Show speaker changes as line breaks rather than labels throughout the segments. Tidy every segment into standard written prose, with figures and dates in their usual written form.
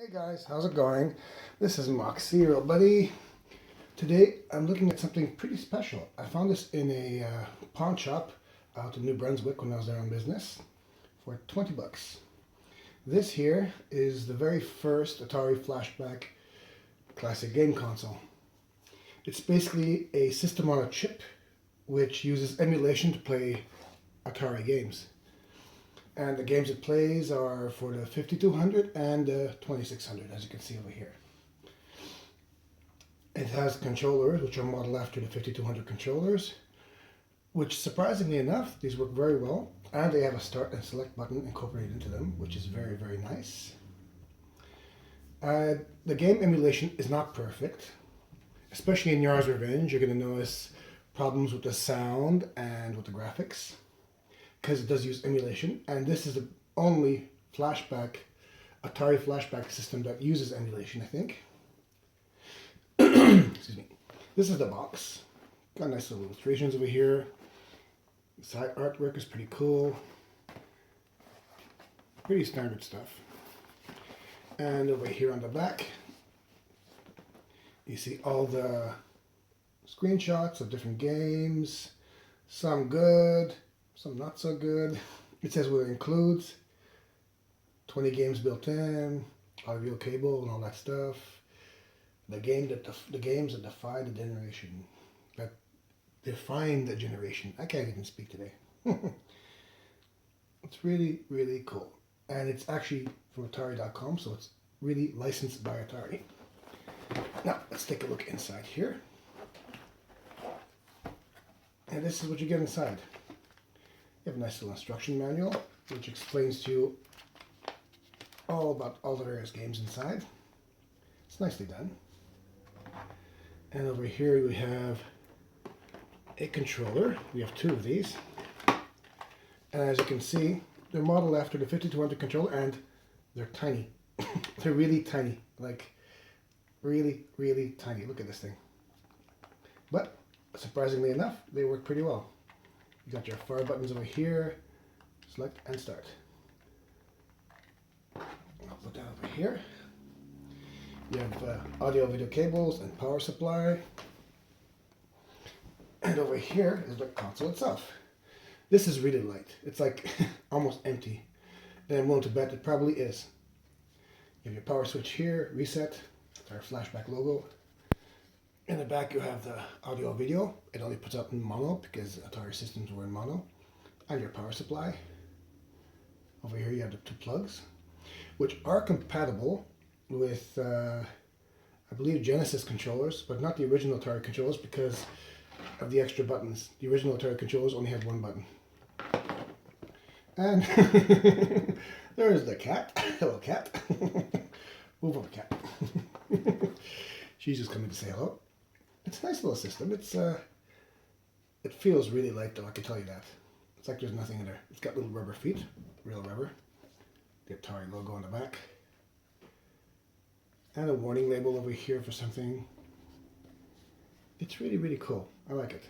Hey guys, how's it going? This is Mox Serial Buddy. Today I'm looking at something pretty special. I found this in a pawn shop out in New Brunswick when I was there on business for 20 bucks. This here is the very first Atari Flashback classic game console. It's basically a system on a chip which uses emulation to play Atari games. And the games it plays are for the 5200 and the 2600, as you can see over here. It has controllers, which are modeled after the 5200 controllers, which surprisingly enough, these work very well. And they have a start and select button incorporated into them, which is very, very nice. The game emulation is not perfect. Especially in Yar's Revenge, you're going to notice problems with the sound and with the graphics, because it does use emulation, and this is the only Atari Flashback system that uses emulation, I think. Excuse me. This is the box. Got nice little illustrations over here. The side artwork is pretty cool. Pretty standard stuff. And over here on the back, you see all the screenshots of different games. Some good, some not so good. It says what it includes. 20 games built in, audio cable and all that stuff. The games that defy the generation. That define the generation. I can't even speak today. It's really, really cool. And it's actually from Atari.com, so it's really licensed by Atari. Now, let's take a look inside here. And this is what you get inside. You have a nice little instruction manual, which explains to you all about all the various games inside. It's nicely done. And over here we have a controller. We have two of these. And as you can see, they're modeled after the 5200 controller, and they're tiny. They're really tiny. Like, really, really tiny. Look at this thing. But, surprisingly enough, they work pretty well. You got your fire buttons over here, select and start. I'll put that over here. You have audio video cables and power supply. And over here is the console itself. This is really light. It's like almost empty. And I'm willing to bet it probably is. You have your power switch here, reset, our flashback logo. In the back you have the audio video. It only puts out in mono because Atari systems were in mono. And your power supply. Over here you have the two plugs, which are compatible with, I believe, Genesis controllers, but not the original Atari controllers because of the extra buttons. The original Atari controllers only had one button. And there's the cat. Hello, cat. Move over, cat. She's just coming to say hello. It's a nice little system. It feels really light though, I can tell you that. It's like there's nothing in there. It's got little rubber feet, real rubber. The Atari logo on the back. And a warning label over here for something. It's really, really cool. I like it.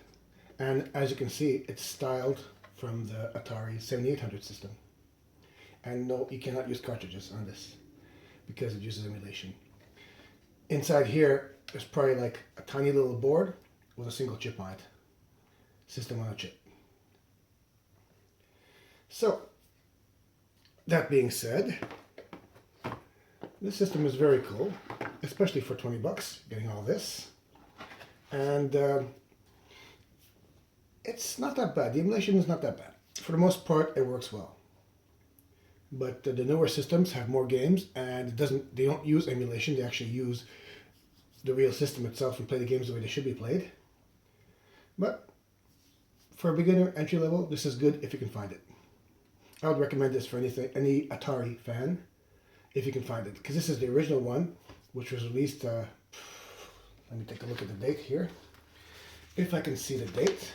And as you can see, it's styled from the Atari 7800 system. And no, you cannot use cartridges on this because it uses emulation. Inside here, there's probably like a tiny little board with a single chip on it. System on a chip. So, that being said, this system is very cool, especially for 20 bucks, getting all this. And it's not that bad. The emulation is not that bad. For the most part, it works well. But the newer systems have more games, and they don't use emulation. They actually use the real system itself and play the games the way they should be played. But for a beginner entry level, this is good if you can find it. I would recommend this for any Atari fan if you can find it, because this is the original one, which was released. Let me take a look at the date here, if I can see the date.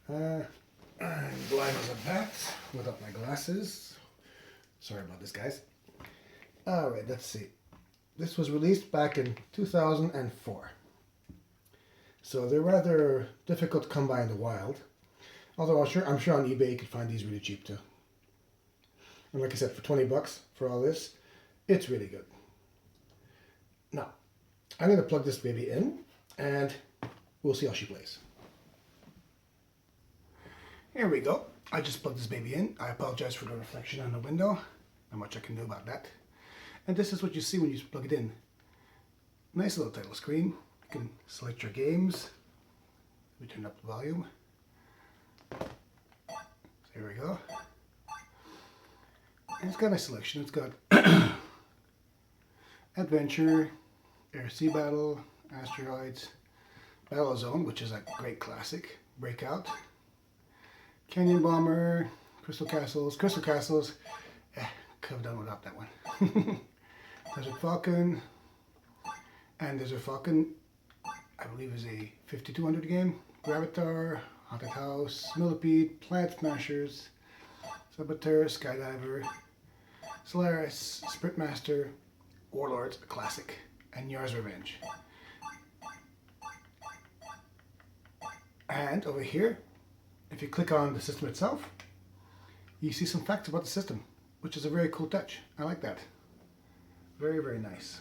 I'm blind as a bat without my glasses. Sorry about this, guys. All right, let's see. This was released back in 2004. So they're rather difficult to come by in the wild. Although I'm sure on eBay you could find these really cheap too. And like I said, for 20 bucks for all this, It's really good. Now, I'm going to plug this baby in and we'll see how she plays. Here we go. I just plugged this baby in. I apologize for the reflection on the window. Not much I can do about that. And this is what you see when you plug it in. Nice little title screen. You can select your games. We turn up the volume. So here we go. And it's got a nice selection. It's got Adventure, Air Sea Battle, Asteroids, Battle Zone, which is a great classic, Breakout, Canyon Bomber, Crystal Castles, could have done without that one. Desert Falcon, and Desert Falcon, I believe is a 5200 game, Gravitar, Haunted House, Millipede, Plant Smashers, Saboteur, Skydiver, Solaris, Sprint Master, Warlords, a classic, and Yar's Revenge. And over here, if you click on the system itself, you see some facts about the system, which is a very cool touch. I like that. Very, very nice.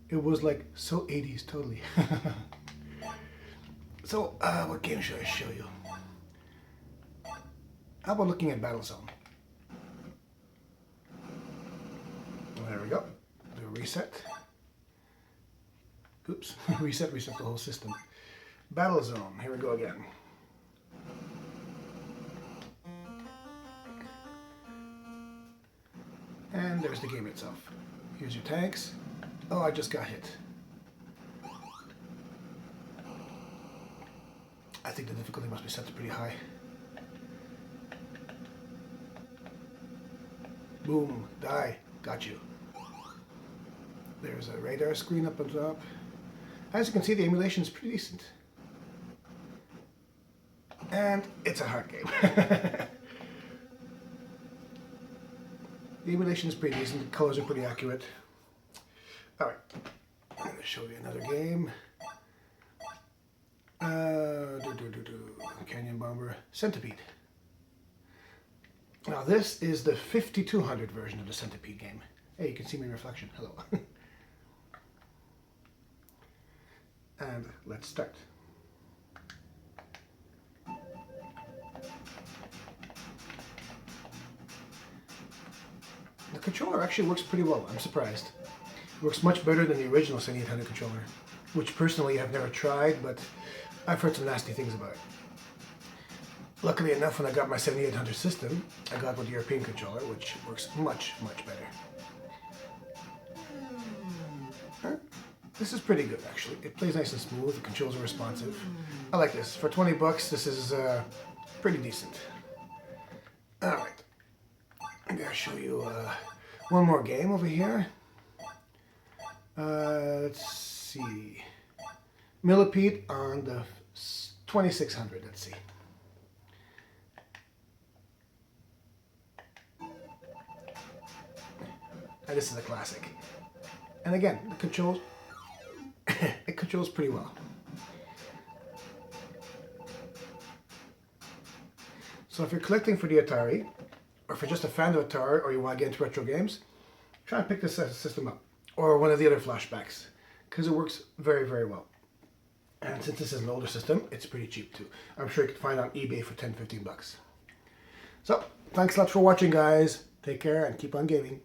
It was like so 80s, totally. So, what game should I show you? How about looking at Battlezone? There we go. Do a reset. Oops, reset the whole system. Battlezone, here we go again. And there's the game itself. Here's your tanks. Oh, I just got hit. I think the difficulty must be set to pretty high. Boom, die, got you. There's a radar screen up on top. As you can see, the emulation is pretty decent. And it's a hard game. The emulation is pretty decent, the colors are pretty accurate. Alright, I'm going to show you another game. Canyon Bomber, Centipede. Now this is the 5200 version of the Centipede game. Hey, you can see my reflection. Hello. And let's start. The controller actually works pretty well. I'm surprised. It works much better than the original 7800 controller, which personally I've never tried, but I've heard some nasty things about it. Luckily enough, when I got my 7800 system, I got with the European controller, which works much, much better. This is pretty good, actually. It plays nice and smooth. The controls are responsive. I like this. For 20 bucks, this is pretty decent. All right. I'm going to show you one more game over here. Let's see. Millipede on the 2600. Let's see. And this is a classic. And again, the controls, it controls pretty well. So if you're collecting for the Atari, or if you're just a fan of Atari, or you want to get into retro games, try and pick this system up, or one of the other flashbacks, because it works very, very well. And since this is an older system, it's pretty cheap too. I'm sure you can find it on eBay for 10-15 bucks. So, thanks a lot for watching, guys. Take care and keep on gaming.